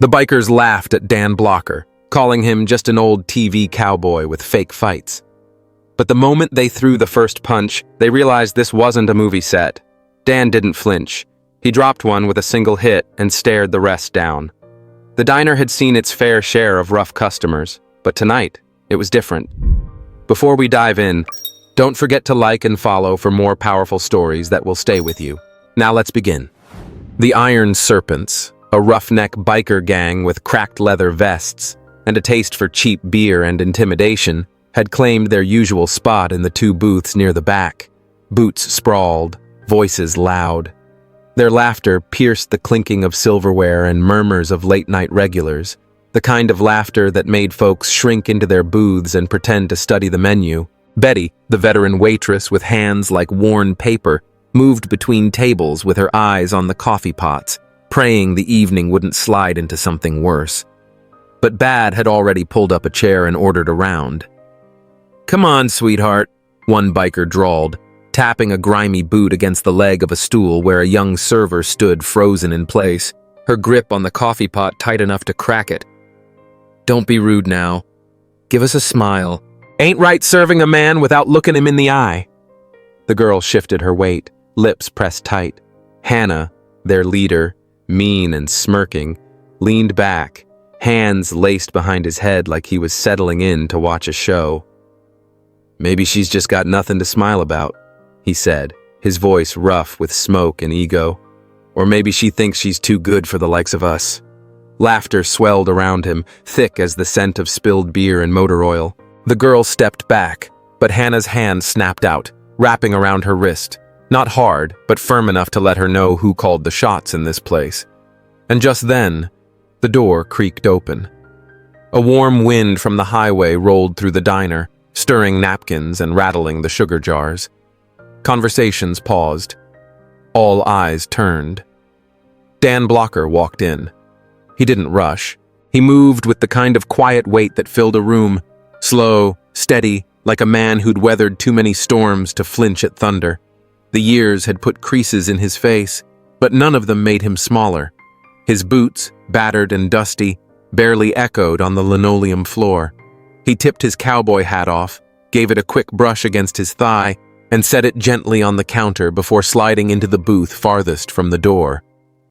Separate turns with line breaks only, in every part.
The bikers laughed at Dan Blocker, calling him just an old TV cowboy with fake fights. But the moment they threw the first punch, they realized this wasn't a movie set. Dan didn't flinch. He dropped one with a single hit and stared the rest down. The diner had seen its fair share of rough customers, but tonight, it was different. Before we dive in, don't forget to like and follow for more powerful stories that will stay with you. Now let's begin. The Iron Serpents, a roughneck biker gang with cracked leather vests and a taste for cheap beer and intimidation, had claimed their usual spot in the two booths near the back. Boots sprawled, voices loud. Their laughter pierced the clinking of silverware and murmurs of late-night regulars, the kind of laughter that made folks shrink into their booths and pretend to study the menu. Betty, the veteran waitress with hands like worn paper, moved between tables with her eyes on the coffee pots, praying the evening wouldn't slide into something worse. But Bad had already pulled up a chair and ordered a round. "Come on, sweetheart," one biker drawled, tapping a grimy boot against the leg of a stool where a young server stood frozen in place, her grip on the coffee pot tight enough to crack it. "Don't be rude now. Give us a smile. Ain't right serving a man without looking him in the eye." The girl shifted her weight, lips pressed tight. Hannah, their leader, mean and smirking, leaned back, hands laced behind his head like he was settling in to watch a show. "Maybe she's just got nothing to smile about," he said, his voice rough with smoke and ego. "Or maybe she thinks she's too good for the likes of us." Laughter swelled around him, thick as the scent of spilled beer and motor oil. The girl stepped back, but Hannah's hand snapped out, wrapping around her wrist. Not hard, but firm enough to let her know who called the shots in this place. And just then, the door creaked open. A warm wind from the highway rolled through the diner, stirring napkins and rattling the sugar jars. Conversations paused. All eyes turned. Dan Blocker walked in. He didn't rush. He moved with the kind of quiet weight that filled a room, slow, steady, like a man who'd weathered too many storms to flinch at thunder. The years had put creases in his face, but none of them made him smaller. His boots, battered and dusty, barely echoed on the linoleum floor. He tipped his cowboy hat off, gave it a quick brush against his thigh, and set it gently on the counter before sliding into the booth farthest from the door.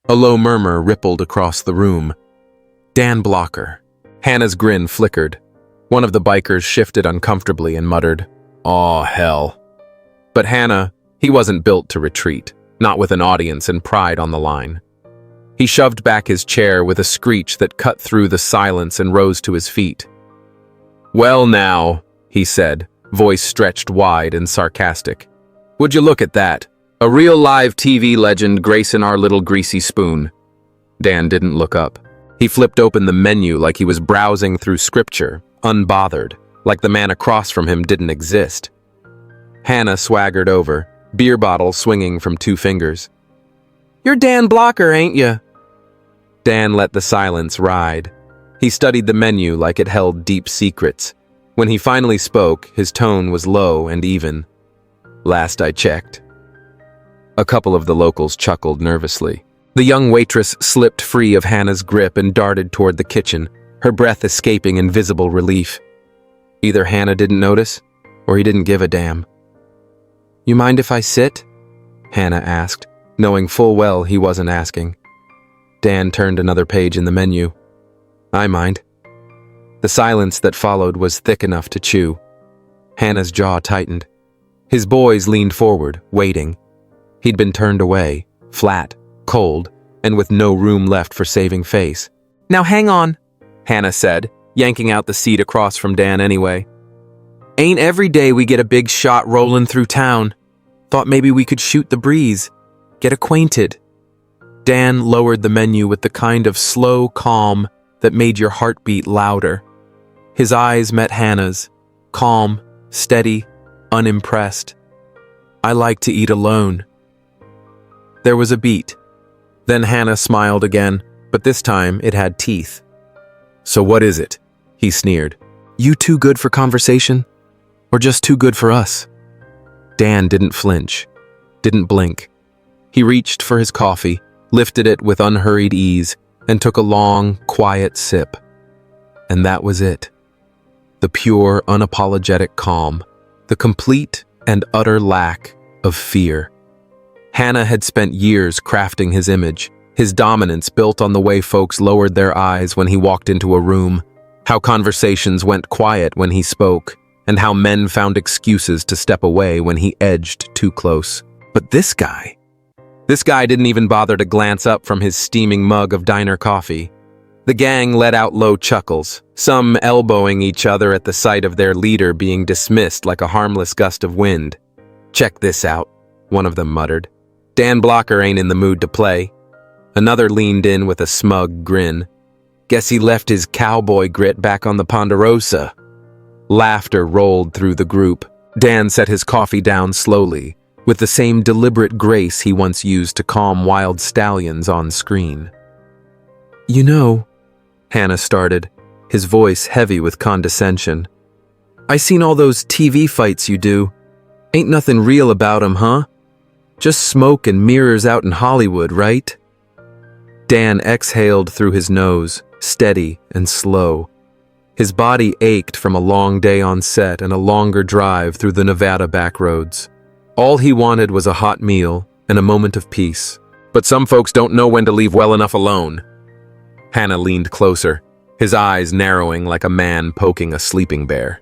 A low murmur rippled across the room. Dan Blocker. Hannah's grin flickered. One of the bikers shifted uncomfortably and muttered, "Aw, hell." But Hannah, he wasn't built to retreat, not with an audience and pride on the line. He shoved back his chair with a screech that cut through the silence and rose to his feet. "Well now," he said, voice stretched wide and sarcastic. "Would you look at that? A real live TV legend gracing our little greasy spoon." Dan didn't look up. He flipped open the menu like he was browsing through scripture, unbothered, like the man across from him didn't exist. Hannah swaggered over, beer bottle swinging from 2 fingers. "You're Dan Blocker, ain't you?" Dan let the silence ride. He studied the menu like it held deep secrets. When he finally spoke, his tone was low and even. "Last I checked." A couple of the locals chuckled nervously. The young waitress slipped free of Hannah's grip and darted toward the kitchen, her breath escaping in visible relief. Either Hannah didn't notice, or he didn't give a damn. "You mind if I sit?" Hannah asked, knowing full well he wasn't asking. Dan turned another page in the menu. "I mind." The silence that followed was thick enough to chew. Hannah's jaw tightened. His boys leaned forward, waiting. He'd been turned away, flat, cold, and with no room left for saving face. "Now hang on," Hannah said, yanking out the seat across from Dan anyway. "Ain't every day we get a big shot rolling through town. Thought maybe we could shoot the breeze, get acquainted." Dan lowered the menu with the kind of slow calm that made your heart beat louder. His eyes met Hannah's, calm, steady, unimpressed. "I like to eat alone." There was a beat. Then Hannah smiled again, but this time it had teeth. "So what is it?" he sneered. "You too good for conversation? Or just too good for us?" Dan didn't flinch, didn't blink. He reached for his coffee, lifted it with unhurried ease, and took a long, quiet sip. And that was it. The pure, unapologetic calm, the complete and utter lack of fear. Hannah had spent years crafting his image, his dominance built on the way folks lowered their eyes when he walked into a room, how conversations went quiet when he spoke, and how men found excuses to step away when he edged too close. But this guy didn't even bother to glance up from his steaming mug of diner coffee. The gang let out low chuckles, some elbowing each other at the sight of their leader being dismissed like a harmless gust of wind. "Check this out," one of them muttered. "Dan Blocker ain't in the mood to play." Another leaned in with a smug grin. "Guess he left his cowboy grit back on the Ponderosa." Laughter rolled through the group. Dan set his coffee down slowly, with the same deliberate grace he once used to calm wild stallions on screen. "You know," Hannah started, his voice heavy with condescension, "I seen all those TV fights you do. Ain't nothing real about 'em, huh? Just smoke and mirrors out in Hollywood, right?" Dan exhaled through his nose, steady and slow. His body ached from a long day on set and a longer drive through the Nevada backroads. All he wanted was a hot meal and a moment of peace. But some folks don't know when to leave well enough alone. Hannah leaned closer, his eyes narrowing like a man poking a sleeping bear.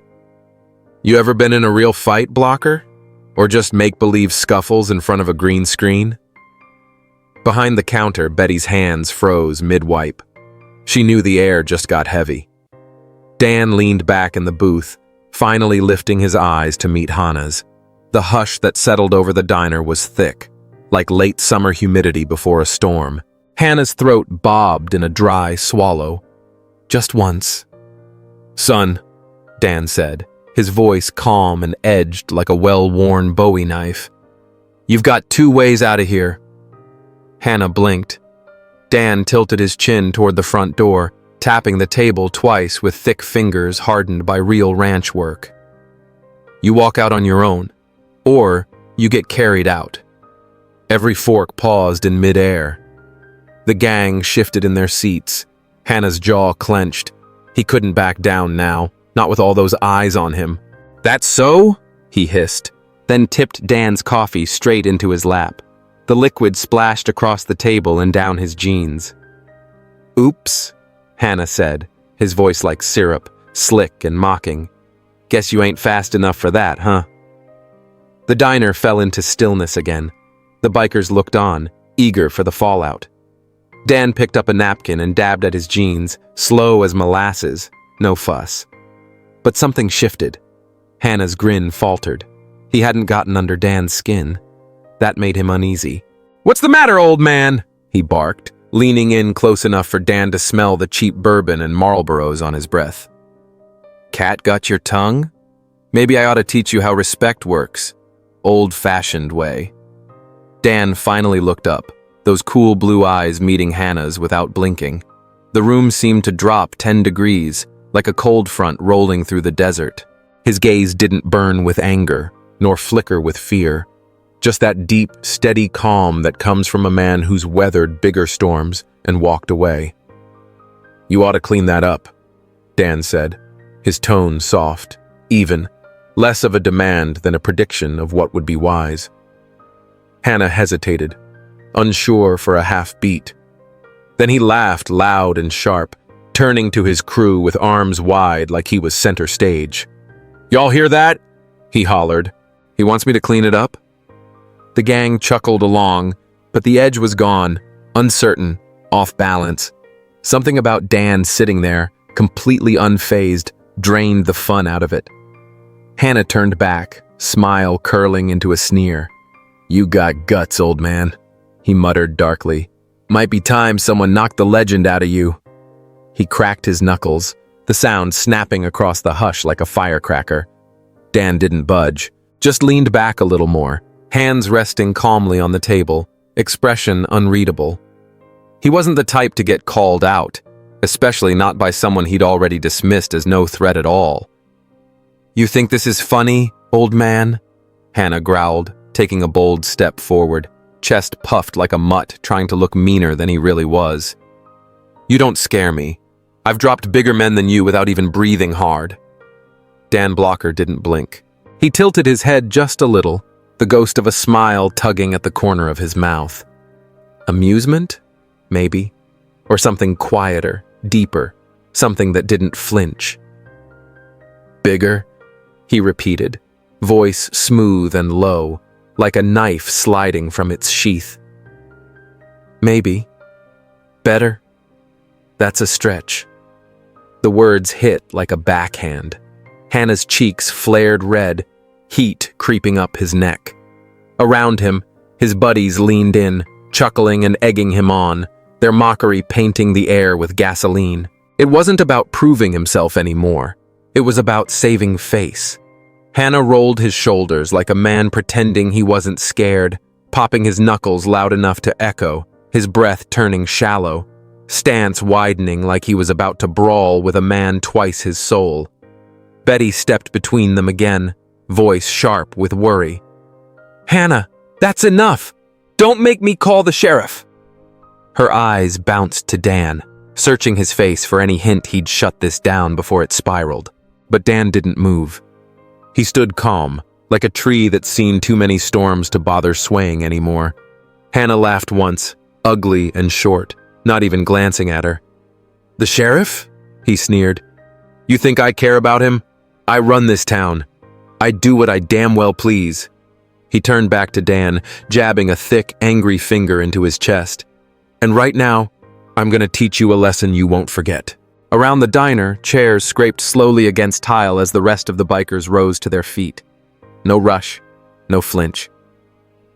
"You ever been in a real fight, Blocker? Or just make-believe scuffles in front of a green screen?" Behind the counter, Betty's hands froze mid-wipe. She knew the air just got heavy. Dan leaned back in the booth, finally lifting his eyes to meet Hannah's. The hush that settled over the diner was thick, like late summer humidity before a storm. Hannah's throat bobbed in a dry swallow. "Just once." "Son," Dan said, his voice calm and edged like a well-worn Bowie knife. "You've got 2 ways out of here." Hannah blinked. Dan tilted his chin toward the front door, tapping the table twice with thick fingers hardened by real ranch work. "You walk out on your own, or you get carried out." Every fork paused in midair. The gang shifted in their seats. Hannah's jaw clenched. He couldn't back down now, not with all those eyes on him. "That's so?" he hissed, then tipped Dan's coffee straight into his lap. The liquid splashed across the table and down his jeans. "Oops," Hannah said, his voice like syrup, slick and mocking. "Guess you ain't fast enough for that, huh?" The diner fell into stillness again. The bikers looked on, eager for the fallout. Dan picked up a napkin and dabbed at his jeans, slow as molasses, no fuss. But something shifted. Hannah's grin faltered. He hadn't gotten under Dan's skin. That made him uneasy. "What's the matter, old man?" he barked, leaning in close enough for Dan to smell the cheap bourbon and Marlboros on his breath. "Cat got your tongue? Maybe I ought to teach you how respect works. Old-fashioned way." Dan finally looked up, those cool blue eyes meeting Hannah's without blinking. The room seemed to drop 10 degrees, like a cold front rolling through the desert. His gaze didn't burn with anger, nor flicker with fear. Just that deep, steady calm that comes from a man who's weathered bigger storms and walked away. "You ought to clean that up," Dan said, his tone soft, even, less of a demand than a prediction of what would be wise. Hannah hesitated, unsure for a half beat. Then he laughed loud and sharp, turning to his crew with arms wide like he was center stage. "Y'all hear that?" he hollered. "He wants me to clean it up?" The gang chuckled along, but the edge was gone, uncertain, off balance. Something about Dan sitting there, completely unfazed, drained the fun out of it. Hannah turned back, smile curling into a sneer. "You got guts, old man," he muttered darkly. "Might be time someone knocked the legend out of you." He cracked his knuckles, the sound snapping across the hush like a firecracker. Dan didn't budge, just leaned back a little more, hands resting calmly on the table, expression unreadable. He wasn't the type to get called out, especially not by someone he'd already dismissed as no threat at all. "You think this is funny, old man?" Hannah growled, taking a bold step forward, chest puffed like a mutt trying to look meaner than he really was. You don't scare me. I've dropped bigger men than you without even breathing hard. Dan Blocker didn't blink. He tilted his head just a little, the ghost of a smile tugging at the corner of his mouth. Amusement? Maybe. Or something quieter, deeper, something that didn't flinch. Bigger? He repeated, voice smooth and low, like a knife sliding from its sheath. Maybe. Better? That's a stretch. The words hit like a backhand. Hannah's cheeks flared red, heat creeping up his neck. Around him, his buddies leaned in, chuckling and egging him on, their mockery painting the air with gasoline. It wasn't about proving himself anymore. It was about saving face. Hannah rolled his shoulders like a man pretending he wasn't scared, popping his knuckles loud enough to echo, his breath turning shallow, stance widening like he was about to brawl with a man twice his soul. Betty stepped between them again, voice sharp with worry. "Hannah, that's enough! Don't make me call the sheriff!" Her eyes bounced to Dan, searching his face for any hint he'd shut this down before it spiraled. But Dan didn't move. He stood calm, like a tree that's seen too many storms to bother swaying anymore. Hannah laughed once, ugly and short, not even glancing at her. "The sheriff?" he sneered. "You think I care about him? I run this town. I do what I damn well please." He turned back to Dan, jabbing a thick, angry finger into his chest. "And right now, I'm gonna teach you a lesson you won't forget." Around the diner, chairs scraped slowly against tile as the rest of the bikers rose to their feet. No rush, no flinch.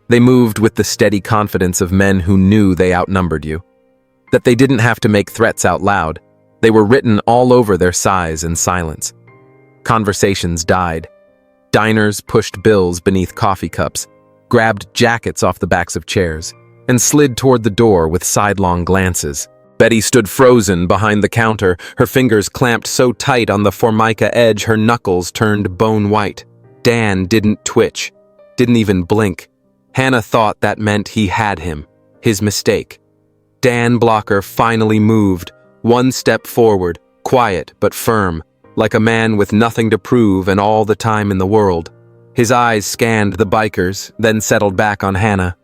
They moved with the steady confidence of men who knew they outnumbered you. That they didn't have to make threats out loud. They were written all over their size and silence. Conversations died. Diners pushed bills beneath coffee cups, grabbed jackets off the backs of chairs, and slid toward the door with sidelong glances. Betty stood frozen behind the counter, her fingers clamped so tight on the formica edge her knuckles turned bone white. Dan didn't twitch, didn't even blink. Hannah thought that meant he had him, his mistake. Dan Blocker finally moved, one step forward, quiet but firm, like a man with nothing to prove and all the time in the world. His eyes scanned the bikers, then settled back on Hannah.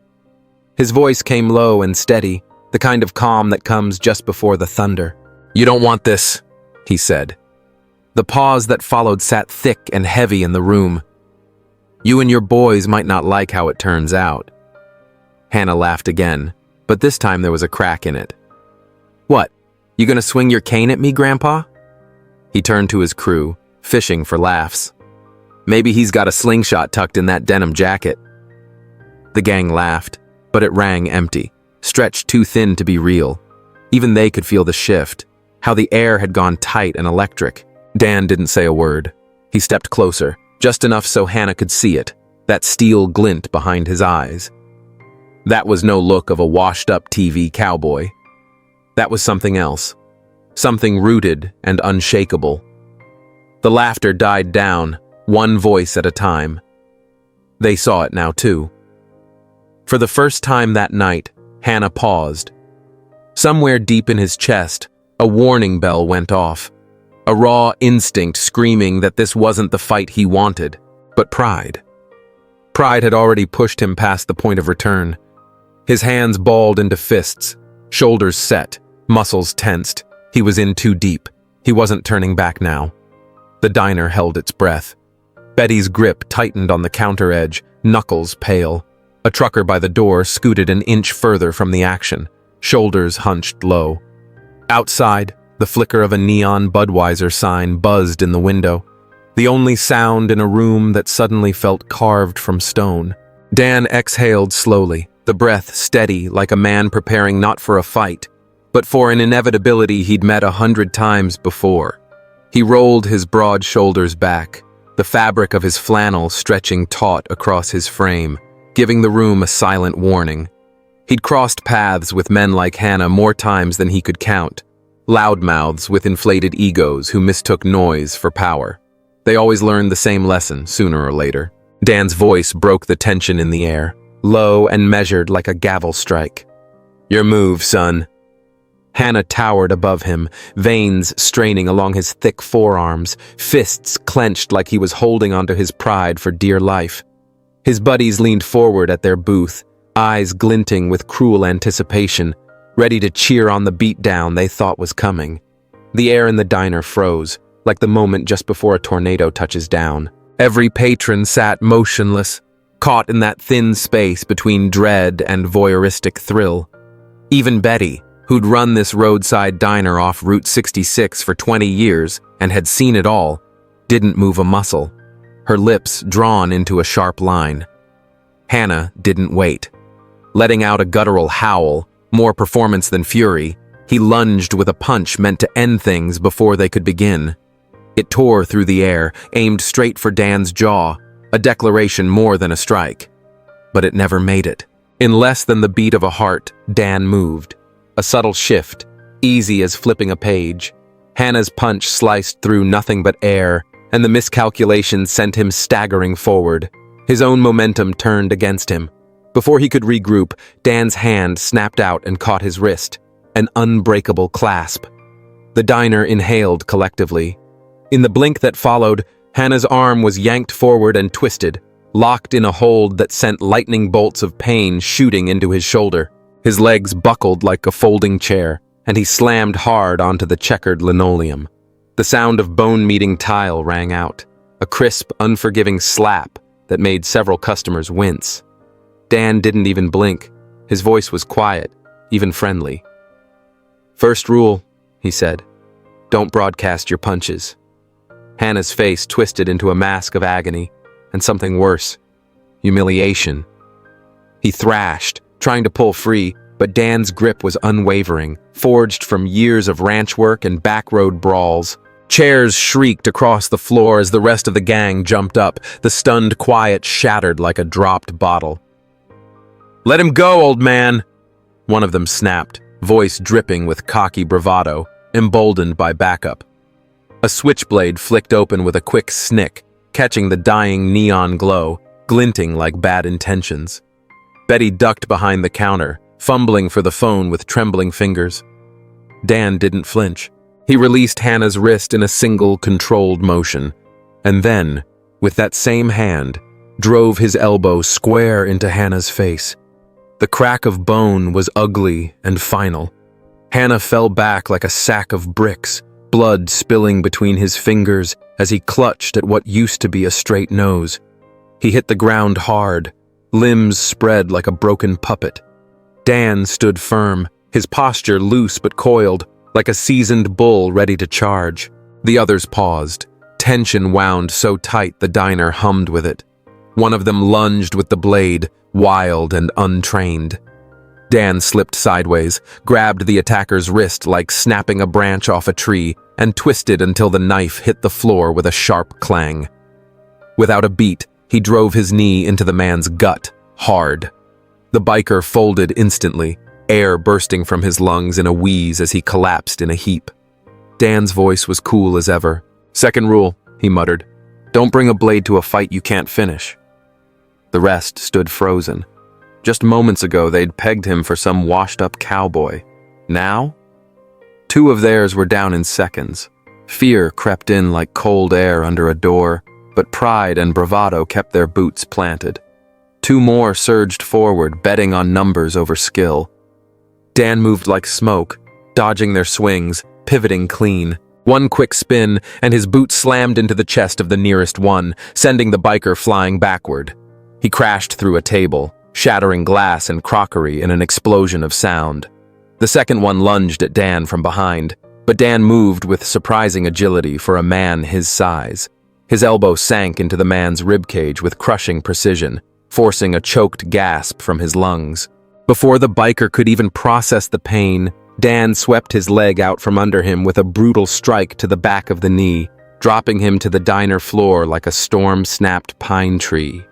His voice came low and steady, the kind of calm that comes just before the thunder. "You don't want this," he said. The pause that followed sat thick and heavy in the room. "You and your boys might not like how it turns out." Hannah laughed again, but this time there was a crack in it. "What, you gonna swing your cane at me, Grandpa?" He turned to his crew, fishing for laughs. "Maybe he's got a slingshot tucked in that denim jacket." The gang laughed, but it rang empty, stretched too thin to be real. Even they could feel the shift, how the air had gone tight and electric. Dan didn't say a word. He stepped closer, just enough so Hannah could see it, that steel glint behind his eyes. That was no look of a washed-up TV cowboy. That was something else, something rooted and unshakable. The laughter died down, one voice at a time. They saw it now too. For the first time that night, Hannah paused. Somewhere deep in his chest, a warning bell went off. A raw instinct screaming that this wasn't the fight he wanted, but pride. Pride had already pushed him past the point of return. His hands balled into fists, shoulders set, muscles tensed. He was in too deep. He wasn't turning back now. The diner held its breath. Betty's grip tightened on the counter edge, knuckles pale. A trucker by the door scooted an inch further from the action, shoulders hunched low. Outside, the flicker of a neon Budweiser sign buzzed in the window, the only sound in a room that suddenly felt carved from stone. Dan exhaled slowly, the breath steady like a man preparing not for a fight, but for an inevitability he'd met 100 times before. He rolled his broad shoulders back, the fabric of his flannel stretching taut across his frame, giving the room a silent warning. He'd crossed paths with men like Hannah more times than he could count, loudmouths with inflated egos who mistook noise for power. They always learned the same lesson, sooner or later. Dan's voice broke the tension in the air, low and measured like a gavel strike. "Your move, son." Hannah towered above him, veins straining along his thick forearms, fists clenched like he was holding onto his pride for dear life. His buddies leaned forward at their booth, eyes glinting with cruel anticipation, ready to cheer on the beatdown they thought was coming. The air in the diner froze, like the moment just before a tornado touches down. Every patron sat motionless, caught in that thin space between dread and voyeuristic thrill. Even Betty, who'd run this roadside diner off Route 66 for 20 years and had seen it all, didn't move a muscle, her lips drawn into a sharp line. Hannah didn't wait. Letting out a guttural howl, more performance than fury, he lunged with a punch meant to end things before they could begin. It tore through the air, aimed straight for Dan's jaw, a declaration more than a strike. But it never made it. In less than the beat of a heart, Dan moved. A subtle shift, easy as flipping a page. Hannah's punch sliced through nothing but air, and the miscalculation sent him staggering forward. His own momentum turned against him. Before he could regroup, Dan's hand snapped out and caught his wrist, an unbreakable clasp. The diner inhaled collectively. In the blink that followed, Hannah's arm was yanked forward and twisted, locked in a hold that sent lightning bolts of pain shooting into his shoulder. His legs buckled like a folding chair, and he slammed hard onto the checkered linoleum. The sound of bone-meeting tile rang out, a crisp, unforgiving slap that made several customers wince. Dan didn't even blink. His voice was quiet, even friendly. "First rule," he said, "don't broadcast your punches." Hannah's face twisted into a mask of agony, and something worse, humiliation. He thrashed, trying to pull free, but Dan's grip was unwavering, forged from years of ranch work and backroad brawls. Chairs shrieked across the floor as the rest of the gang jumped up, the stunned quiet shattered like a dropped bottle. "Let him go, old man!" One of them snapped, voice dripping with cocky bravado, emboldened by backup. A switchblade flicked open with a quick snick, catching the dying neon glow, glinting like bad intentions. Betty ducked behind the counter, fumbling for the phone with trembling fingers. Dan didn't flinch. He released Hannah's wrist in a single, controlled motion, and then, with that same hand, drove his elbow square into Hannah's face. The crack of bone was ugly and final. Hannah fell back like a sack of bricks, blood spilling between his fingers as he clutched at what used to be a straight nose. He hit the ground hard, limbs spread like a broken puppet. Dan stood firm, his posture loose but coiled, like a seasoned bull ready to charge. The others paused. Tension wound so tight the diner hummed with it. One of them lunged with the blade, wild and untrained. Dan slipped sideways, grabbed the attacker's wrist like snapping a branch off a tree, and twisted until the knife hit the floor with a sharp clang. Without a beat, he drove his knee into the man's gut, hard. The biker folded instantly, air bursting from his lungs in a wheeze as he collapsed in a heap. Dan's voice was cool as ever. "Second rule," he muttered, "don't bring a blade to a fight you can't finish." The rest stood frozen. Just moments ago, they'd pegged him for some washed-up cowboy. Now? Two of theirs were down in seconds. Fear crept in like cold air under a door, but pride and bravado kept their boots planted. Two more surged forward, betting on numbers over skill. Dan moved like smoke, dodging their swings, pivoting clean. One quick spin, and his boot slammed into the chest of the nearest one, sending the biker flying backward. He crashed through a table, shattering glass and crockery in an explosion of sound. The second one lunged at Dan from behind, but Dan moved with surprising agility for a man his size. His elbow sank into the man's ribcage with crushing precision, forcing a choked gasp from his lungs. Before the biker could even process the pain, Dan swept his leg out from under him with a brutal strike to the back of the knee, dropping him to the diner floor like a storm-snapped pine tree.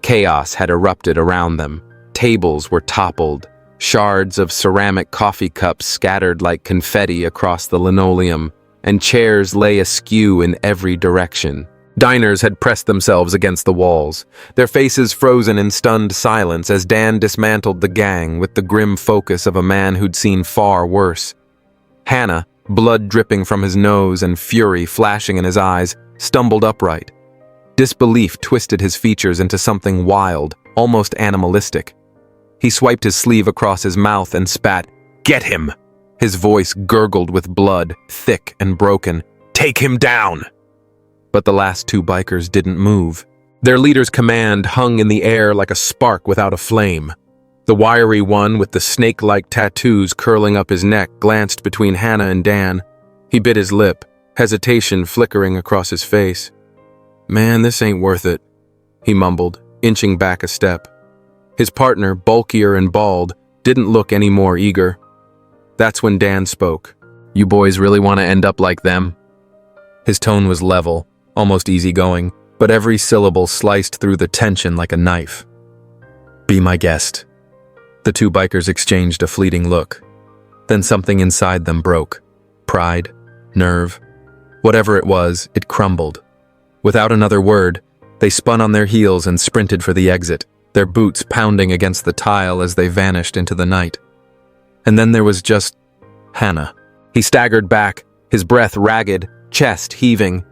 Chaos had erupted around them. Tables were toppled, shards of ceramic coffee cups scattered like confetti across the linoleum, and chairs lay askew in every direction. Diners had pressed themselves against the walls, their faces frozen in stunned silence as Dan dismantled the gang with the grim focus of a man who'd seen far worse. Hannah, blood dripping from his nose and fury flashing in his eyes, stumbled upright. Disbelief twisted his features into something wild, almost animalistic. He swiped his sleeve across his mouth and spat, "Get him!" His voice gurgled with blood, thick and broken. "Take him down!" But the last two bikers didn't move. Their leader's command hung in the air like a spark without a flame. The wiry one with the snake-like tattoos curling up his neck glanced between Hannah and Dan. He bit his lip, hesitation flickering across his face. "Man, this ain't worth it," he mumbled, inching back a step. His partner, bulkier and bald, didn't look any more eager. That's when Dan spoke. "You boys really want to end up like them?" His tone was level, almost easygoing, but every syllable sliced through the tension like a knife. "Be my guest." The two bikers exchanged a fleeting look. Then something inside them broke. Pride, nerve, whatever it was, it crumbled. Without another word, they spun on their heels and sprinted for the exit, their boots pounding against the tile as they vanished into the night. And then there was just Hannah. He staggered back, his breath ragged, chest heaving.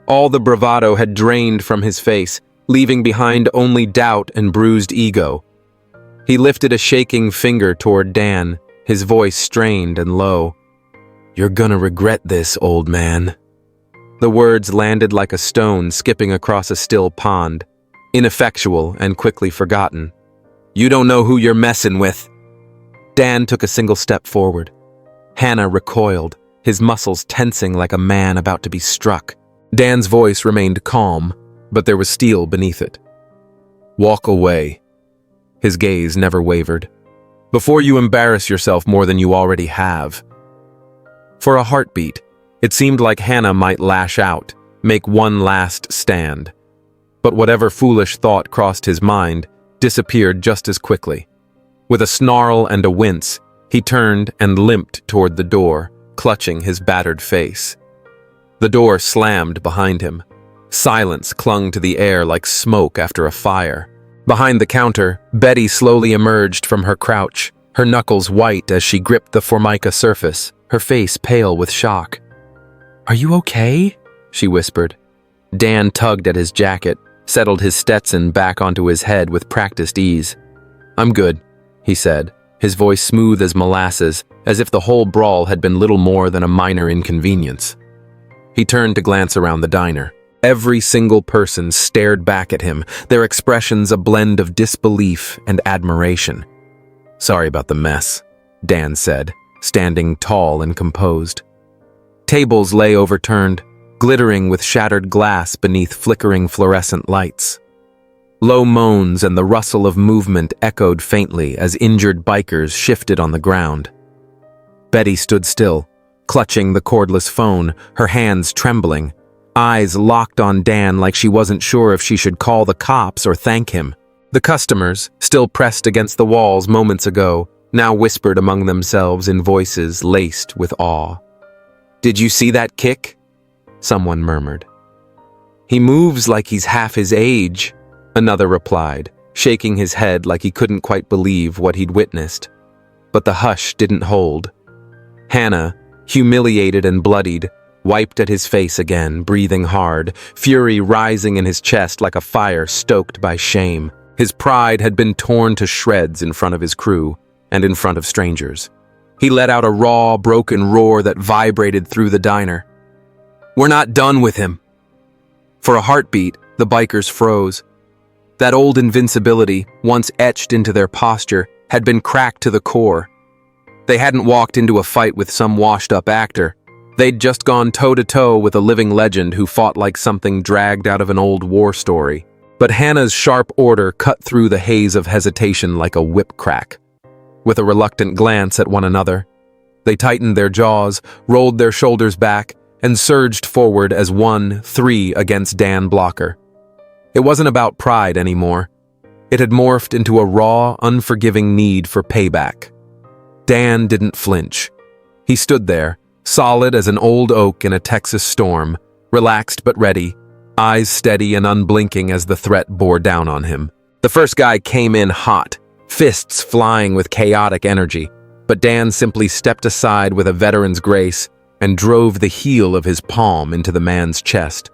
All the bravado had drained from his face, leaving behind only doubt and bruised ego. He lifted a shaking finger toward Dan, his voice strained and low. "You're gonna regret this, old man." The words landed like a stone skipping across a still pond, ineffectual and quickly forgotten. "You don't know who you're messing with." Dan took a single step forward. Hannah recoiled, his muscles tensing like a man about to be struck. Dan's voice remained calm, but there was steel beneath it. "Walk away." His gaze never wavered. "Before you embarrass yourself more than you already have." For a heartbeat, it seemed like Hannah might lash out, make one last stand. But whatever foolish thought crossed his mind disappeared just as quickly. With a snarl and a wince, he turned and limped toward the door, clutching his battered face. The door slammed behind him. Silence clung to the air like smoke after a fire. Behind the counter, Betty slowly emerged from her crouch, her knuckles white as she gripped the formica surface, her face pale with shock. "Are you okay?" she whispered. Dan tugged at his jacket, settled his Stetson back onto his head with practiced ease. "I'm good," he said, his voice smooth as molasses, as if the whole brawl had been little more than a minor inconvenience. He turned to glance around the diner. Every single person stared back at him, their expressions a blend of disbelief and admiration. "Sorry about the mess," Dan said, standing tall and composed. Tables lay overturned, glittering with shattered glass beneath flickering fluorescent lights. Low moans and the rustle of movement echoed faintly as injured bikers shifted on the ground. Betty stood still, clutching the cordless phone, her hands trembling, eyes locked on Dan like she wasn't sure if she should call the cops or thank him. The customers, still pressed against the walls moments ago, now whispered among themselves in voices laced with awe. "Did you see that kick?" someone murmured. "He moves like he's half his age," another replied, shaking his head like he couldn't quite believe what he'd witnessed. But the hush didn't hold. Hannah, humiliated and bloodied, wiped at his face again, breathing hard, fury rising in his chest like a fire stoked by shame. His pride had been torn to shreds in front of his crew and in front of strangers. He let out a raw, broken roar that vibrated through the diner. "We're not done with him." For a heartbeat, the bikers froze. That old invincibility, once etched into their posture, had been cracked to the core. They hadn't walked into a fight with some washed-up actor. They'd just gone toe-to-toe with a living legend who fought like something dragged out of an old war story. But Hannah's sharp order cut through the haze of hesitation like a whip crack. With a reluctant glance at one another, they tightened their jaws, rolled their shoulders back, and surged forward as 1-3 against Dan Blocker. It wasn't about pride anymore. It had morphed into a raw, unforgiving need for payback. Dan didn't flinch. He stood there, solid as an old oak in a Texas storm, relaxed but ready, eyes steady and unblinking as the threat bore down on him. The first guy came in hot, fists flying with chaotic energy. but Dan simply stepped aside with a veteran's grace and drove the heel of his palm into the man's chest.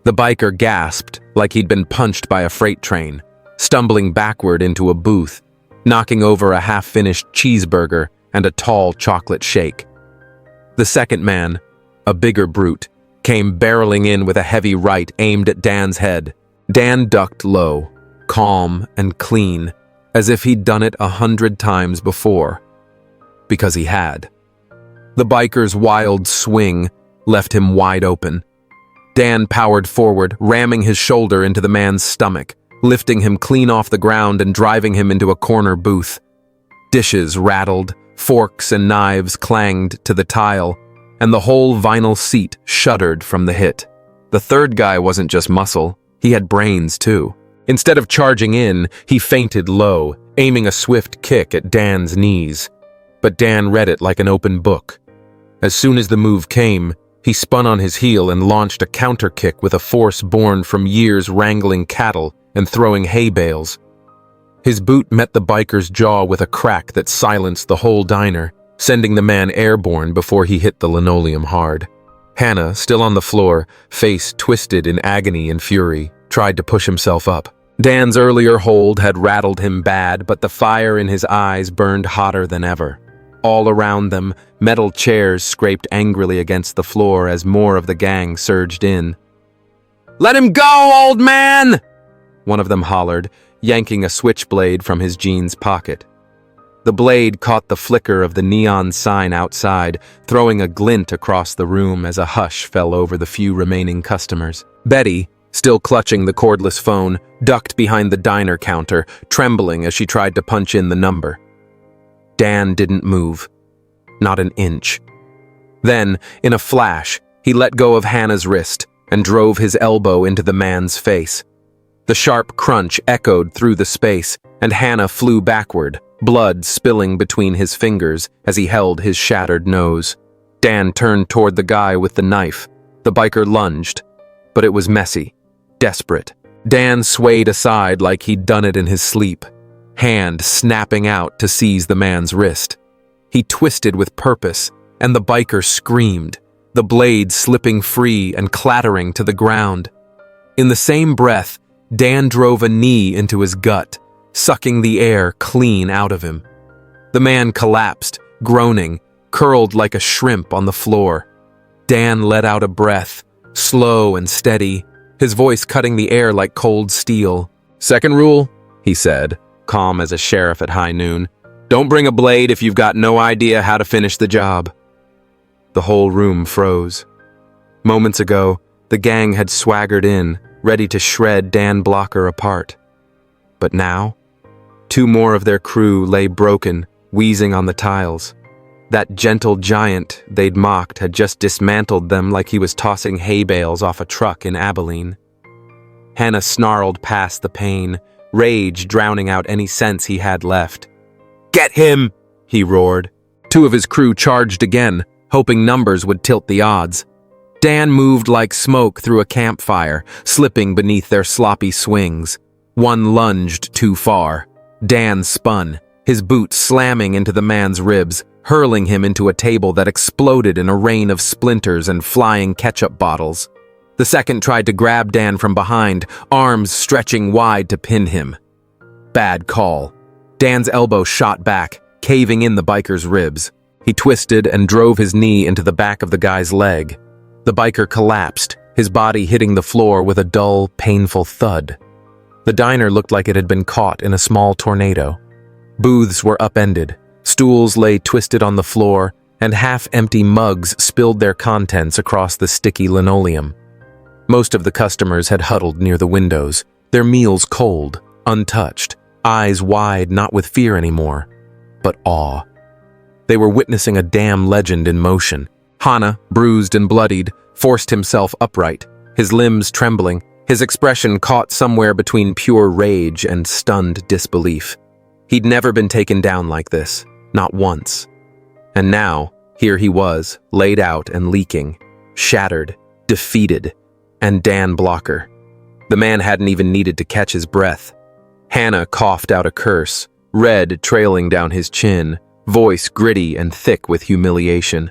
The biker gasped like he'd been punched by a freight train, stumbling backward into a booth, knocking over a half-finished cheeseburger and a tall chocolate shake. The second man, a bigger brute, came barreling in with a heavy right aimed at Dan's head. Dan ducked low, calm and clean, as if he'd done it 100 times before. Because he had. The biker's wild swing left him wide open. Dan powered forward, ramming his shoulder into the man's stomach, lifting him clean off the ground and driving him into a corner booth. Dishes rattled, forks and knives clanged to the tile, and the whole vinyl seat shuddered from the hit. The third guy wasn't just muscle, he had brains too. Instead of charging in, he feinted low, aiming a swift kick at Dan's knees. But Dan read it like an open book. As soon as the move came, he spun on his heel and launched a counter kick with a force born from years wrangling cattle and throwing hay bales. His boot met the biker's jaw with a crack that silenced the whole diner, sending the man airborne before he hit the linoleum hard. Hannah, still on the floor, face twisted in agony and fury, tried to push himself up. Dan's earlier hold had rattled him bad, but the fire in his eyes burned hotter than ever. All around them, metal chairs scraped angrily against the floor as more of the gang surged in. "Let him go, old man!" one of them hollered, yanking a switchblade from his jeans pocket. The blade caught the flicker of the neon sign outside, throwing a glint across the room as a hush fell over the few remaining customers. Betty, still clutching the cordless phone, ducked behind the diner counter, trembling as she tried to punch in the number. Dan didn't move. Not an inch. Then, in a flash, he let go of Hannah's wrist and drove his elbow into the man's face. The sharp crunch echoed through the space, and Hannah flew backward, blood spilling between his fingers as he held his shattered nose. Dan turned toward the guy with the knife. The biker lunged, but it was messy, desperate. Dan swayed aside like he'd done it in his sleep, hand snapping out to seize the man's wrist. He twisted with purpose, and the biker screamed, the blade slipping free and clattering to the ground. In the same breath, Dan drove a knee into his gut, sucking the air clean out of him. The man collapsed, groaning, curled like a shrimp on the floor. Dan let out a breath, slow and steady, his voice cutting the air like cold steel. "Second rule," he said, calm as a sheriff at high noon. "Don't bring a blade if you've got no idea how to finish the job." The whole room froze. Moments ago, the gang had swaggered in, ready to shred Dan Blocker apart. But now, two more of their crew lay broken, wheezing on the tiles. That gentle giant they'd mocked had just dismantled them like he was tossing hay bales off a truck in Abilene. Hannah snarled past the pain, rage drowning out any sense he had left. "Get him!" he roared. Two of his crew charged again, hoping numbers would tilt the odds. Dan moved like smoke through a campfire, slipping beneath their sloppy swings. One lunged too far. Dan spun, his boot slamming into the man's ribs, hurling him into a table that exploded in a rain of splinters and flying ketchup bottles. The second tried to grab Dan from behind, arms stretching wide to pin him. Bad call. Dan's elbow shot back, caving in the biker's ribs. He twisted and drove his knee into the back of the guy's leg. The biker collapsed, his body hitting the floor with a dull, painful thud. The diner looked like it had been caught in a small tornado. Booths were upended, stools lay twisted on the floor, and half-empty mugs spilled their contents across the sticky linoleum. Most of the customers had huddled near the windows, their meals cold, untouched, eyes wide not with fear anymore, but awe. They were witnessing a damn legend in motion. Hannah, bruised and bloodied, forced himself upright, his limbs trembling, his expression caught somewhere between pure rage and stunned disbelief. He'd never been taken down like this, not once. And now, here he was, laid out and leaking, shattered, defeated, and Dan Blocker. The man hadn't even needed to catch his breath. Hannah coughed out a curse, red trailing down his chin, voice gritty and thick with humiliation.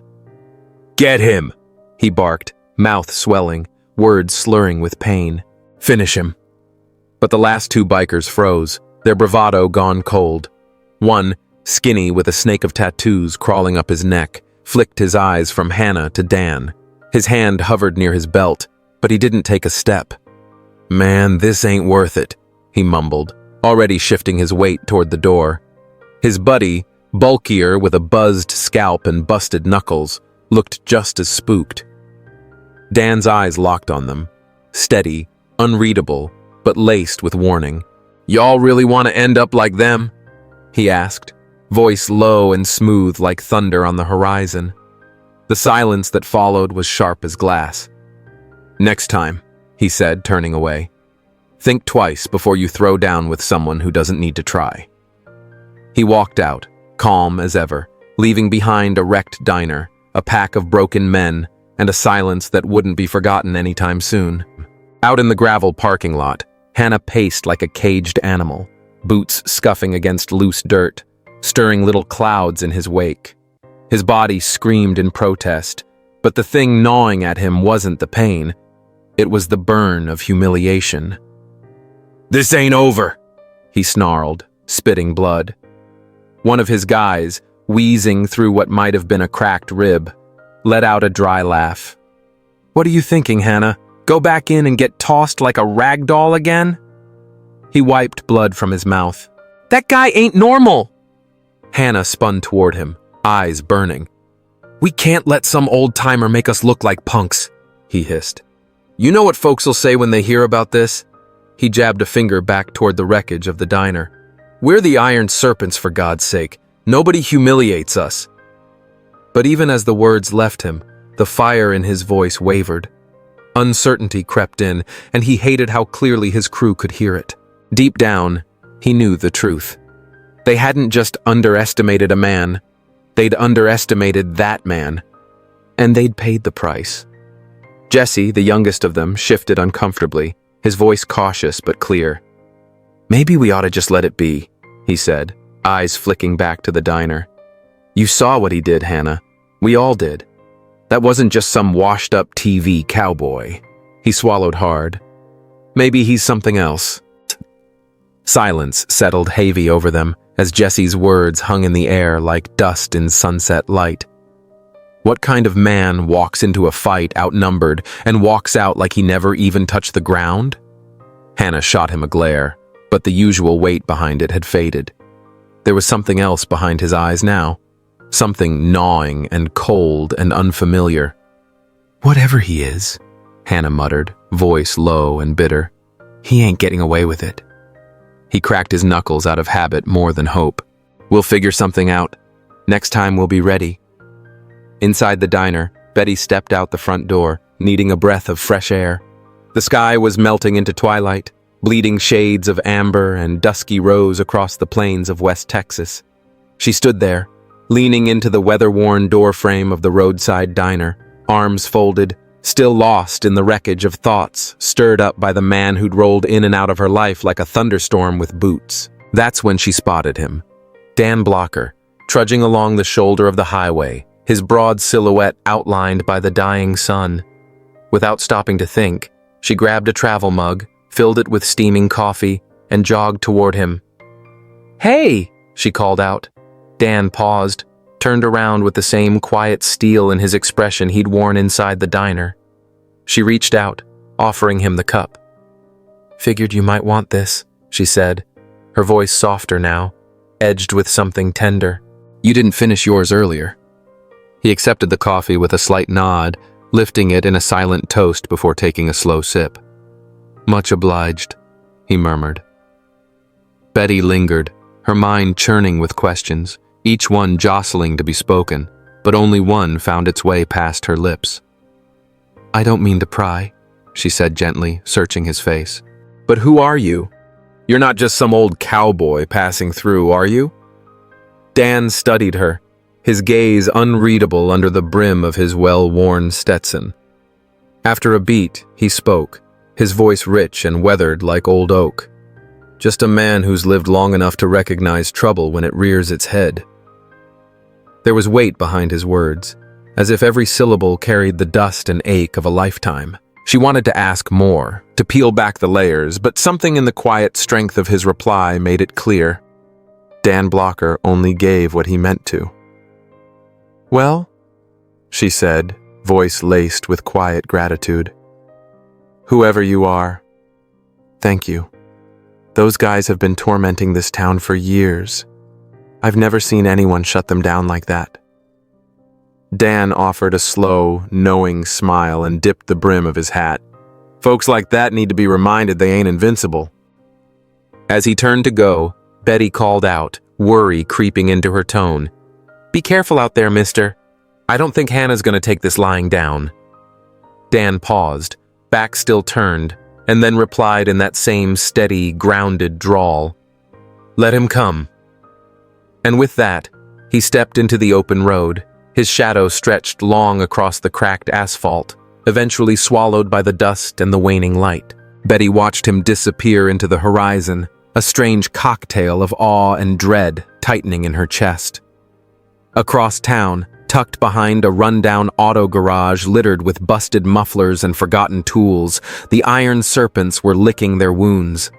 "Get him!" he barked, mouth swelling, words slurring with pain. "Finish him." But the last two bikers froze, their bravado gone cold. One, skinny with a snake of tattoos crawling up his neck, flicked his eyes from Hannah to Dan. His hand hovered near his belt, but he didn't take a step. "Man, this ain't worth it," he mumbled, already shifting his weight toward the door. His buddy, bulkier with a buzzed scalp and busted knuckles, looked just as spooked. Dan's eyes locked on them, steady, unreadable, but laced with warning. "Y'all really want to end up like them?" he asked, voice low and smooth like thunder on the horizon. The silence that followed was sharp as glass. "Next time," he said, turning away. "Think twice before you throw down with someone who doesn't need to try." He walked out, calm as ever, leaving behind a wrecked diner, a pack of broken men, and a silence that wouldn't be forgotten anytime soon. Out in the gravel parking lot, Hannah paced like a caged animal, boots scuffing against loose dirt, stirring little clouds in his wake. His body screamed in protest, but the thing gnawing at him wasn't the pain. It was the burn of humiliation. "This ain't over," he snarled, spitting blood. One of his guys, wheezing through what might have been a cracked rib, let out a dry laugh. "What are you thinking, Hannah? Go back in and get tossed like a rag doll again?" He wiped blood from his mouth. "That guy ain't normal!" Hannah spun toward him, eyes burning. "We can't let some old-timer make us look like punks," he hissed. "You know what folks'll say when they hear about this?" He jabbed a finger back toward the wreckage of the diner. "We're the Iron Serpents, for God's sake. Nobody humiliates us." But even as the words left him, the fire in his voice wavered. Uncertainty crept in, and he hated how clearly his crew could hear it. Deep down, he knew the truth. They hadn't just underestimated a man, they'd underestimated that man. And they'd paid the price. Jesse, the youngest of them, shifted uncomfortably, his voice cautious but clear. "Maybe we ought to just let it be," he said, eyes flicking back to the diner. "You saw what he did, Hannah. We all did. That wasn't just some washed-up TV cowboy." He swallowed hard. "Maybe he's something else." Silence settled heavy over them as Jesse's words hung in the air like dust in sunset light. What kind of man walks into a fight outnumbered and walks out like he never even touched the ground? Hannah shot him a glare, but the usual weight behind it had faded. There was something else behind his eyes now. Something gnawing and cold and unfamiliar. "Whatever he is," Hannah muttered, voice low and bitter, "he ain't getting away with it." He cracked his knuckles out of habit more than hope. "We'll figure something out. Next time we'll be ready." Inside the diner, Betty stepped out the front door, needing a breath of fresh air. The sky was melting into twilight, bleeding shades of amber and dusky rose across the plains of West Texas. She stood there, leaning into the weather-worn doorframe of the roadside diner, arms folded, still lost in the wreckage of thoughts stirred up by the man who'd rolled in and out of her life like a thunderstorm with boots. That's when she spotted him. Dan Blocker, trudging along the shoulder of the highway, his broad silhouette outlined by the dying sun. Without stopping to think, she grabbed a travel mug, filled it with steaming coffee, and jogged toward him. "Hey!" she called out. Dan paused, turned around with the same quiet steel in his expression he'd worn inside the diner. She reached out, offering him the cup. "Figured you might want this," she said, her voice softer now, edged with something tender. "You didn't finish yours earlier." He accepted the coffee with a slight nod, lifting it in a silent toast before taking a slow sip. "Much obliged," he murmured. Betty lingered, her mind churning with questions, each one jostling to be spoken, but only one found its way past her lips. "I don't mean to pry," she said gently, searching his face. "But who are you? You're not just some old cowboy passing through, are you?" Dan studied her, his gaze unreadable under the brim of his well-worn Stetson. After a beat, he spoke, his voice rich and weathered like old oak. "Just a man who's lived long enough to recognize trouble when it rears its head." There was weight behind his words, as if every syllable carried the dust and ache of a lifetime. She wanted to ask more, to peel back the layers, but something in the quiet strength of his reply made it clear. Dan Blocker only gave what he meant to. "Well," she said, voice laced with quiet gratitude. "Whoever you are, thank you. Those guys have been tormenting this town for years. I've never seen anyone shut them down like that." Dan offered a slow, knowing smile and dipped the brim of his hat. Folks like that need to be reminded they ain't invincible. As he turned to go, Betty called out, worry creeping into her tone. "Be careful out there, mister. I don't think Hannah's gonna take this lying down." Dan paused, back still turned, and then replied in that same steady, grounded drawl, "Let him come." And with that, he stepped into the open road. His shadow stretched long across the cracked asphalt, eventually swallowed by the dust and the waning light. Betty watched him disappear into the horizon, a strange cocktail of awe and dread tightening in her chest. Across town, tucked behind a rundown auto garage littered with busted mufflers and forgotten tools, the iron serpents were licking their wounds.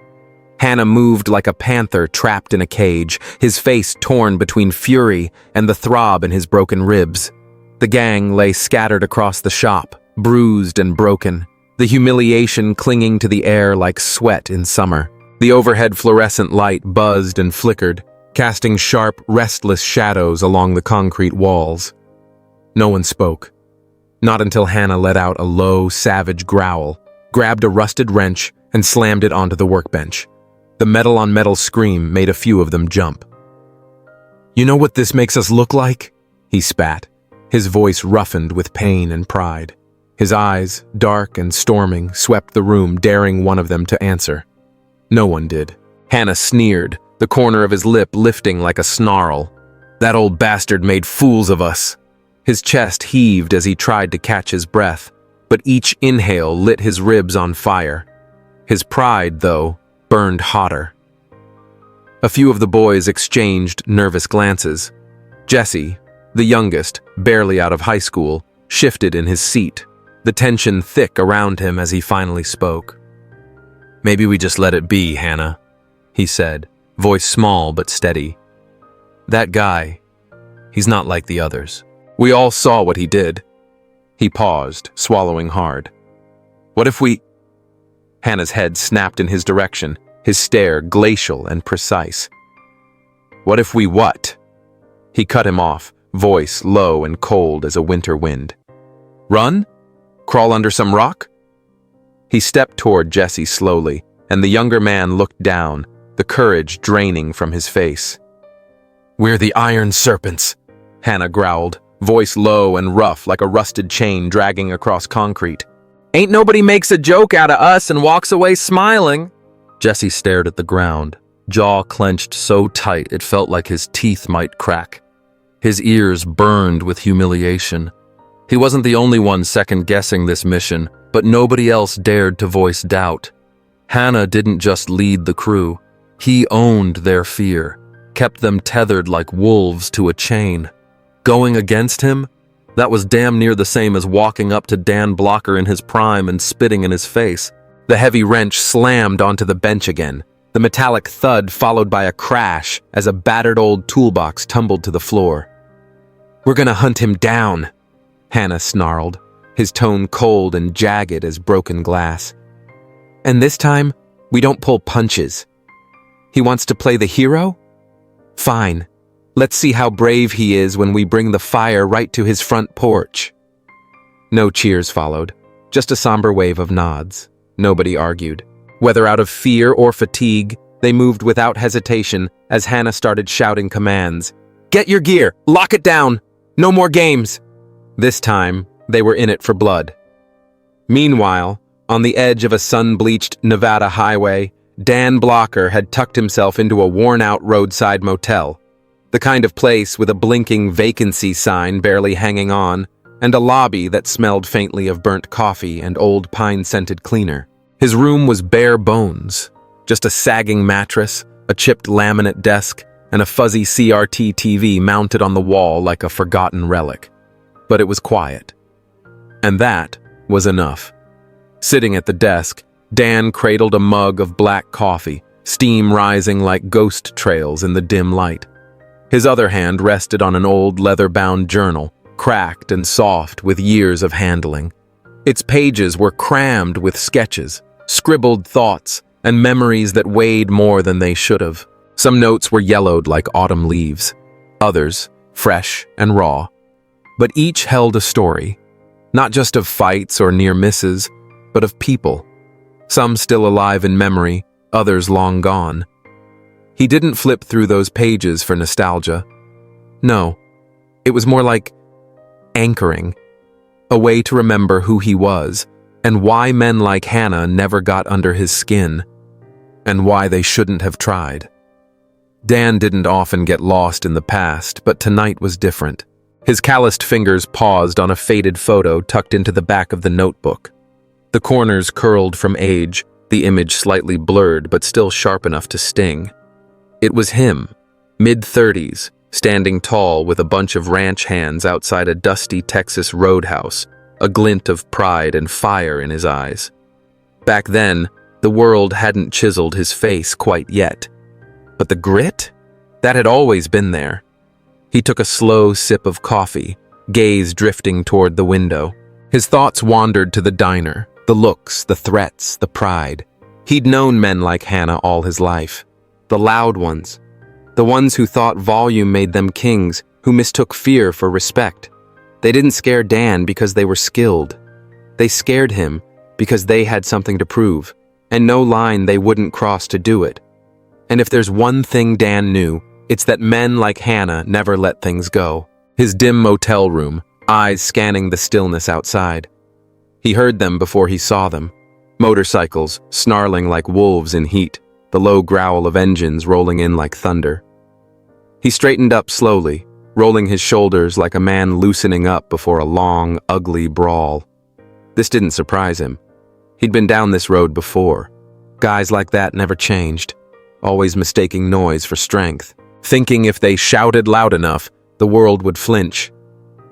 Hannah moved like a panther trapped in a cage, his face torn between fury and the throb in his broken ribs. The gang lay scattered across the shop, bruised and broken, the humiliation clinging to the air like sweat in summer. The overhead fluorescent light buzzed and flickered, casting sharp, restless shadows along the concrete walls. No one spoke. Not until Hannah let out a low, savage growl, grabbed a rusted wrench, and slammed it onto the workbench. The metal-on-metal scream made a few of them jump. "You know what this makes us look like?" he spat, his voice roughened with pain and pride. His eyes, dark and storming, swept the room, daring one of them to answer. No one did. Hannah sneered, the corner of his lip lifting like a snarl. "That old bastard made fools of us." His chest heaved as he tried to catch his breath, but each inhale lit his ribs on fire. His pride, though, burned hotter. A few of the boys exchanged nervous glances. Jesse, the youngest, barely out of high school, shifted in his seat, the tension thick around him as he finally spoke. "Maybe we just let it be, Hannah," he said, voice small but steady. "That guy, he's not like the others. We all saw what he did." He paused, swallowing hard. "What if we—" Hannah's head snapped in his direction, his stare glacial and precise. "What if we what?" He cut him off, voice low and cold as a winter wind. "Run? Crawl under some rock?" He stepped toward Jesse slowly, and the younger man looked down, the courage draining from his face. "We're the Iron Serpents," Hannah growled, voice low and rough like a rusted chain dragging across concrete. "Ain't nobody makes a joke out of us and walks away smiling." Jesse stared at the ground, jaw clenched so tight it felt like his teeth might crack. His ears burned with humiliation. He wasn't the only one second-guessing this mission, but nobody else dared to voice doubt. Hannah didn't just lead the crew. He owned their fear, kept them tethered like wolves to a chain. Going against him? That was damn near the same as walking up to Dan Blocker in his prime and spitting in his face. The heavy wrench slammed onto the bench again, the metallic thud followed by a crash as a battered old toolbox tumbled to the floor. "We're gonna hunt him down," Hannah snarled, his tone cold and jagged as broken glass. "And this time, we don't pull punches. He wants to play the hero? Fine. Let's see how brave he is when we bring the fire right to his front porch." No cheers followed, just a somber wave of nods. Nobody argued. Whether out of fear or fatigue, they moved without hesitation as Hannah started shouting commands. "Get your gear! Lock it down! No more games!" This time, they were in it for blood. Meanwhile, on the edge of a sun-bleached Nevada highway, Dan Blocker had tucked himself into a worn-out roadside motel. The kind of place with a blinking vacancy sign barely hanging on, and a lobby that smelled faintly of burnt coffee and old pine-scented cleaner. His room was bare bones, just a sagging mattress, a chipped laminate desk, and a fuzzy CRT TV mounted on the wall like a forgotten relic. But it was quiet. And that was enough. Sitting at the desk, Dan cradled a mug of black coffee, steam rising like ghost trails in the dim light. His other hand rested on an old leather-bound journal, cracked and soft with years of handling. Its pages were crammed with sketches, scribbled thoughts, and memories that weighed more than they should have. Some notes were yellowed like autumn leaves, others fresh and raw. But each held a story, not just of fights or near misses, but of people. Some still alive in memory, others long gone. He didn't flip through those pages for nostalgia. No, it was more like anchoring, a way to remember who he was and why men like Hannah never got under his skin, and why they shouldn't have tried. Dan didn't often get lost in the past, but tonight was different. His calloused fingers paused on a faded photo tucked into the back of the notebook. The corners curled from age, the image slightly blurred but still sharp enough to sting. It was him, mid-30s, standing tall with a bunch of ranch hands outside a dusty Texas roadhouse, a glint of pride and fire in his eyes. Back then, the world hadn't chiseled his face quite yet. But the grit? That had always been there. He took a slow sip of coffee, gaze drifting toward the window. His thoughts wandered to the diner, the looks, the threats, the pride. He'd known men like Hannah all his life. The loud ones. The ones who thought volume made them kings, who mistook fear for respect. They didn't scare Dan because they were skilled. They scared him because they had something to prove, and no line they wouldn't cross to do it. And if there's one thing Dan knew, it's that men like Hannah never let things go. His dim motel room, eyes scanning the stillness outside. He heard them before he saw them. Motorcycles, snarling like wolves in heat, the low growl of engines rolling in like thunder. He straightened up slowly, rolling his shoulders like a man loosening up before a long, ugly brawl. This didn't surprise him. He'd been down this road before. Guys like that never changed, always mistaking noise for strength, thinking if they shouted loud enough, the world would flinch.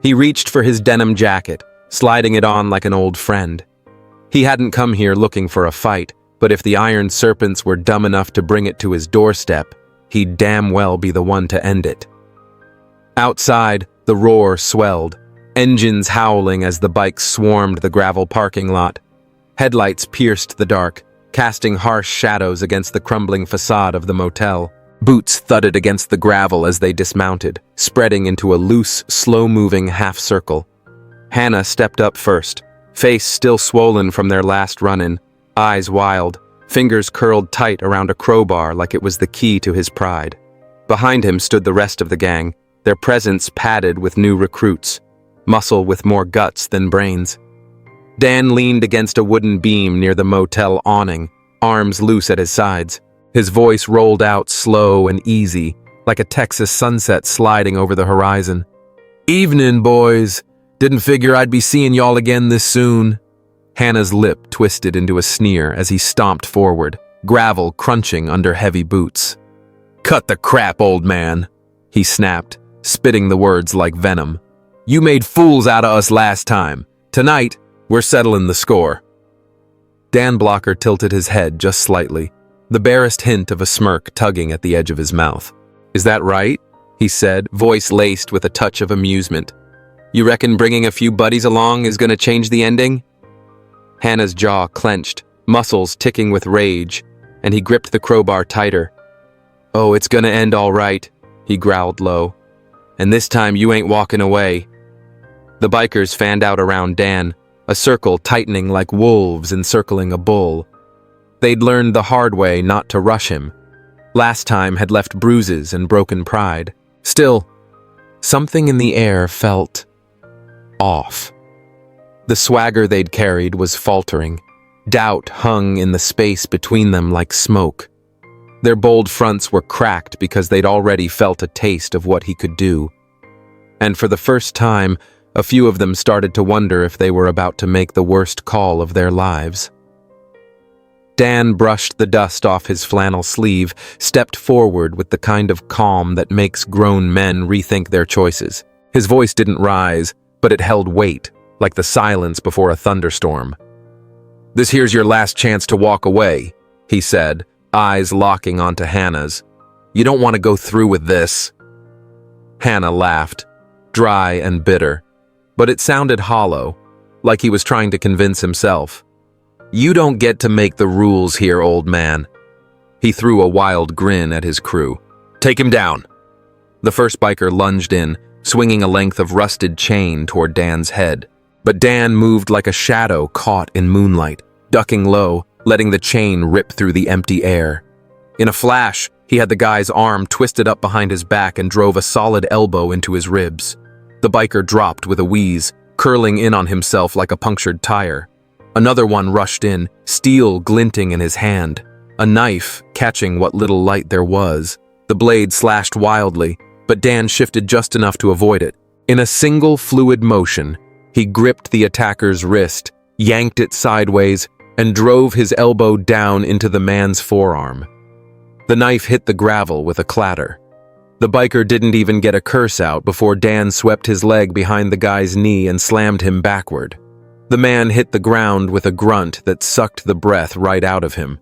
He reached for his denim jacket, sliding it on like an old friend. He hadn't come here looking for a fight, but if the iron serpents were dumb enough to bring it to his doorstep, he'd damn well be the one to end it. Outside, the roar swelled, engines howling as the bikes swarmed the gravel parking lot. Headlights pierced the dark, casting harsh shadows against the crumbling facade of the motel. Boots thudded against the gravel as they dismounted, spreading into a loose, slow-moving half-circle. Hannah stepped up first, face still swollen from their last run-in, eyes wild, fingers curled tight around a crowbar like it was the key to his pride. Behind him stood the rest of the gang, their presence padded with new recruits, muscle with more guts than brains. Dan leaned against a wooden beam near the motel awning, arms loose at his sides. His voice rolled out slow and easy, like a Texas sunset sliding over the horizon. "Evening, boys. Didn't figure I'd be seeing y'all again this soon." Hannah's lip twisted into a sneer as he stomped forward, gravel crunching under heavy boots. "Cut the crap, old man," he snapped, spitting the words like venom. "You made fools out of us last time. Tonight, we're settling the score." Dan Blocker tilted his head just slightly, the barest hint of a smirk tugging at the edge of his mouth. "Is that right?" he said, voice laced with a touch of amusement. "You reckon bringing a few buddies along is gonna change the ending?" Hannah's jaw clenched, muscles ticking with rage, and he gripped the crowbar tighter. "Oh, it's gonna end all right," he growled low. "And this time you ain't walking away." The bikers fanned out around Dan, a circle tightening like wolves encircling a bull. They'd learned the hard way not to rush him. Last time had left bruises and broken pride. Still, something in the air felt off. The swagger they'd carried was faltering. Doubt hung in the space between them like smoke. Their bold fronts were cracked because they'd already felt a taste of what he could do. And for the first time, a few of them started to wonder if they were about to make the worst call of their lives. Dan brushed the dust off his flannel sleeve, stepped forward with the kind of calm that makes grown men rethink their choices. His voice didn't rise, but it held weight, like the silence before a thunderstorm. "This here's your last chance to walk away," he said, eyes locking onto Hannah's. "You don't want to go through with this." Hannah laughed, dry and bitter, but it sounded hollow, like he was trying to convince himself. "You don't get to make the rules here, old man." He threw a wild grin at his crew. "Take him down." The first biker lunged in, swinging a length of rusted chain toward Dan's head. But Dan moved like a shadow caught in moonlight, ducking low, letting the chain rip through the empty air. In a flash, he had the guy's arm twisted up behind his back and drove a solid elbow into his ribs. The biker dropped with a wheeze, curling in on himself like a punctured tire. Another one rushed in, steel glinting in his hand, a knife catching what little light there was. The blade slashed wildly, but Dan shifted just enough to avoid it. In a single fluid motion, he gripped the attacker's wrist, yanked it sideways, and drove his elbow down into the man's forearm. The knife hit the gravel with a clatter. The biker didn't even get a curse out before Dan swept his leg behind the guy's knee and slammed him backward. The man hit the ground with a grunt that sucked the breath right out of him.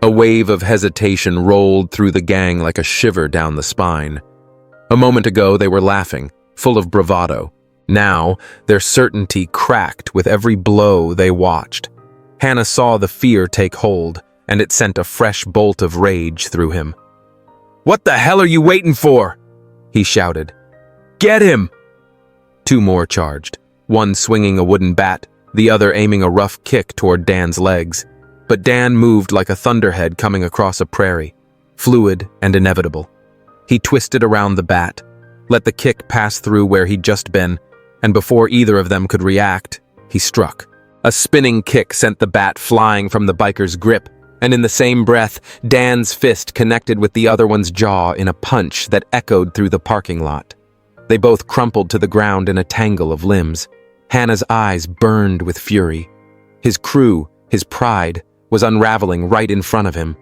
A wave of hesitation rolled through the gang like a shiver down the spine. A moment ago, they were laughing, full of bravado. Now, their certainty cracked with every blow they watched. Hannah saw the fear take hold, and it sent a fresh bolt of rage through him. "What the hell are you waiting for?" he shouted. "Get him!" Two more charged, one swinging a wooden bat, the other aiming a rough kick toward Dan's legs. But Dan moved like a thunderhead coming across a prairie, fluid and inevitable. He twisted around the bat, let the kick pass through where he'd just been, and before either of them could react, he struck. A spinning kick sent the bat flying from the biker's grip, and in the same breath, Dan's fist connected with the other one's jaw in a punch that echoed through the parking lot. They both crumpled to the ground in a tangle of limbs. Hannah's eyes burned with fury. His crew, his pride, was unraveling right in front of him.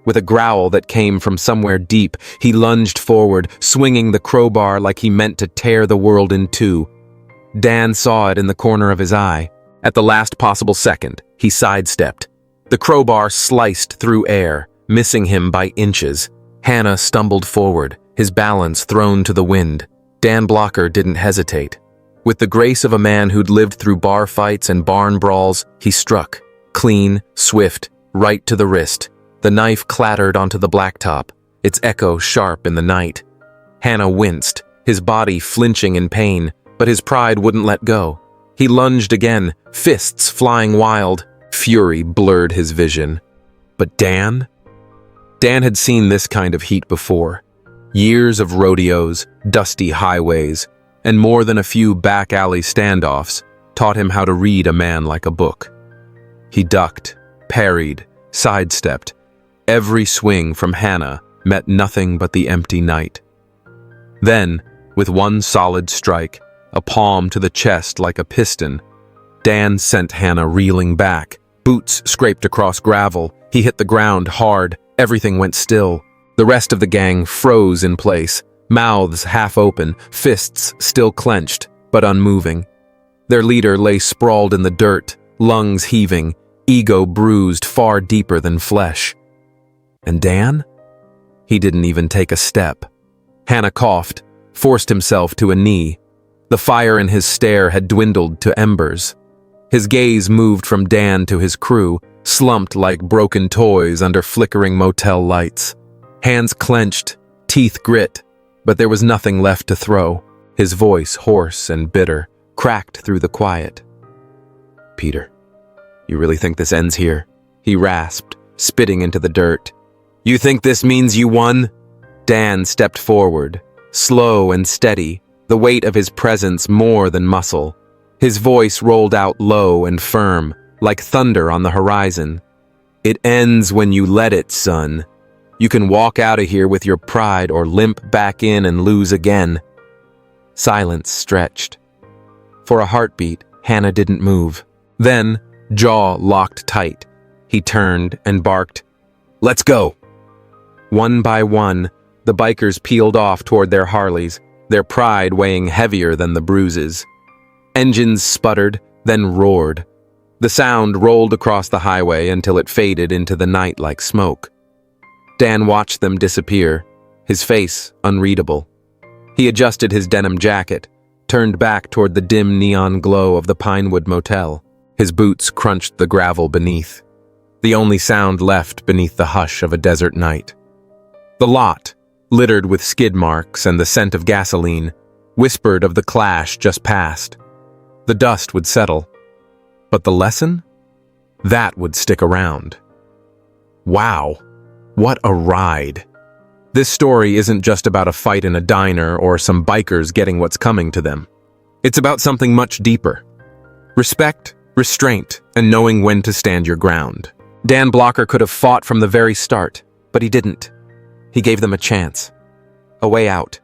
With a growl that came from somewhere deep, he lunged forward, swinging the crowbar like he meant to tear the world in two. Dan saw it in the corner of his eye. At the last possible second, he sidestepped. The crowbar sliced through air, missing him by inches. Hannah stumbled forward, his balance thrown to the wind. Dan Blocker didn't hesitate. With the grace of a man who'd lived through bar fights and barn brawls, he struck. Clean, swift, right to the wrist. The knife clattered onto the blacktop, its echo sharp in the night. Hannah winced, his body flinching in pain, but his pride wouldn't let go. He lunged again, fists flying wild. Fury blurred his vision. But Dan? Dan had seen this kind of heat before. Years of rodeos, dusty highways, and more than a few back-alley standoffs taught him how to read a man like a book. He ducked, parried, sidestepped. Every swing from Hannah met nothing but the empty night. Then, with one solid strike, a palm to the chest like a piston, Dan sent Hannah reeling back. Boots scraped across gravel. He hit the ground hard. Everything went still. The rest of the gang froze in place, mouths half open, fists still clenched, but unmoving. Their leader lay sprawled in the dirt, lungs heaving, ego bruised far deeper than flesh. And Dan? He didn't even take a step. Hannah coughed, forced himself to a knee. The fire in his stare had dwindled to embers. His gaze moved from Dan to his crew, slumped like broken toys under flickering motel lights. Hands clenched, teeth grit, but there was nothing left to throw. His voice, hoarse and bitter, cracked through the quiet. "Peter, you really think this ends here?" he rasped, spitting into the dirt. "You think this means you won?" Dan stepped forward, slow and steady, the weight of his presence more than muscle. His voice rolled out low and firm, like thunder on the horizon. "It ends when you let it, son. You can walk out of here with your pride or limp back in and lose again." Silence stretched. For a heartbeat, Hannah didn't move. Then, jaw locked tight. He turned and barked, "Let's go!" One by one, the bikers peeled off toward their Harleys, their pride weighing heavier than the bruises. Engines sputtered, then roared. The sound rolled across the highway until it faded into the night like smoke. Dan watched them disappear, his face unreadable. He adjusted his denim jacket, turned back toward the dim neon glow of the Pinewood Motel. His boots crunched the gravel beneath, the only sound left beneath the hush of a desert night. The lot, littered with skid marks and the scent of gasoline, whispered of the clash just past. The dust would settle, but the lesson? That would stick around. Wow, what a ride. This story isn't just about a fight in a diner or some bikers getting what's coming to them. It's about something much deeper. Respect, restraint, and knowing when to stand your ground. Dan Blocker could have fought from the very start, but he didn't. He gave them a chance, a way out.